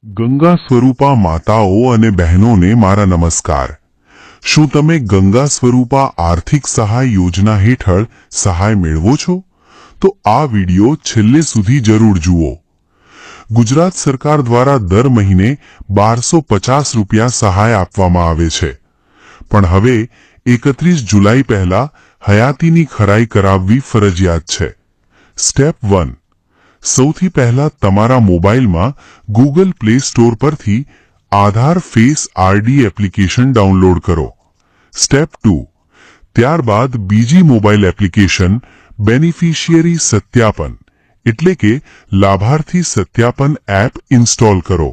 ગંગા સ્વરૂપા માતાઓ અને બહેનોને મારા નમસ્કાર। શું તમે ગંગા સ્વરૂપા આર્થિક સહાય યોજના હેઠળ સહાય મેળવો છો? તો આ વિડિયો છેલ્લે સુધી જરૂર જુઓ। ગુજરાત સરકાર દ્વારા દર મહિને 1250 રૂપિયા સહાય આપવામાં આવે છે, પણ હવે 31 જુલાઈ પહેલા હયાતીની ખરાઈ કરાવવી ફરજિયાત છે। સ્ટેપ 1, સૌથી પહેલા તમારા મોબાઈલમાં ગૂગલ પ્લે સ્ટોર પરથી આધાર ફેસ આરડી એપ્લિકેશન ડાઉનલોડ કરો। સ્ટેપ 2, ત્યારબાદ બીજી મોબાઈલ એપ્લિકેશન બેનિફિશિયરી સત્યાપન એટલે કે લાભાર્થી સત્યાપન એપ ઇન્સ્ટોલ કરો।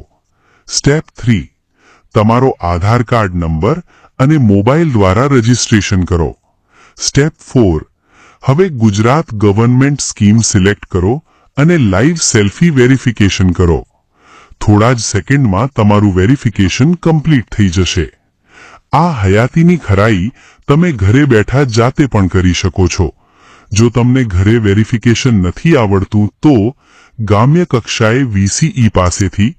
સ્ટેપ 3, તમારો આધાર કાર્ડ નંબર અને મોબાઈલ દ્વારા રજીસ્ટ્રેશન કરો। સ્ટેપ 4, હવે ગુજરાત ગવર્નમેન્ટ સ્કીમ સિલેક્ટ કરો અને લાઈવ સેલ્ફી વેરિફિકેશન કરો। થોડા જ સેકન્ડમાં તમારું વેરિફિકેશન કમ્પ્લીટ થઈ જશે। આ હયાતીની ખરાઈ તમે ઘરે બેઠા જાતે પણ કરી શકો છો। જો તમને ઘરે વેરિફિકેશન નથી આવડતું તો ગ્રામ્ય કક્ષાએ વીસીઈ પાસેથી,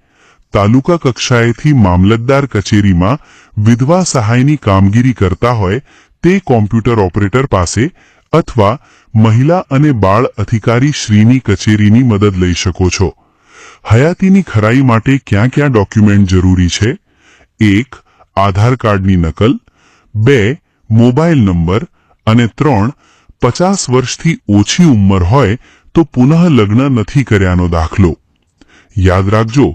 તાલુકા કક્ષાએથી મામલતદાર કચેરીમાં વિધવા સહાયની કામગીરી કરતા હોય તે કોમ્પ્યુટર ઓપરેટર પાસે અથવા મહિલા અને બાળ અધિકારી શ્રીની કચેરીની મદદ લઈ શકો છો। હયાતીની ખરાઈ માટે ક્યાં ક્યાં ડોક્યુમેન્ટ જરૂરી છે? 1, આધાર કાર્ડની નકલ, 2, મોબાઈલ નંબર અને 3, 50 વર્ષથી ઓછી ઉંમર હોય તો પુનઃ લગ્ન નથી કર્યાનો દાખલો। યાદ રાખજો,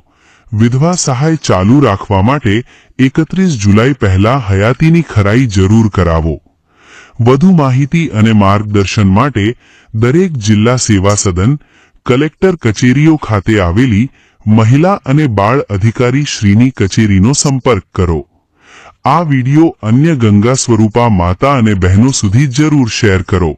વિધવા સહાય ચાલુ રાખવા માટે 31 જુલાઈ પહેલા હયાતીની ખરાઈ જરૂર કરાવો। વધુ માહિતી અને માર્ગદર્શન માટે દરેક જિલ્લા સેવા સદન, કલેક્ટર કચેરીઓ ખાતે આવેલી મહિલા અને બાળ અધિકારી શ્રીની કચેરીનો સંપર્ક કરો। આ વિડિયો અન્ય ગંગા સ્વરૂપા માતા અને બહેનો સુધી જરૂર શેર કરો।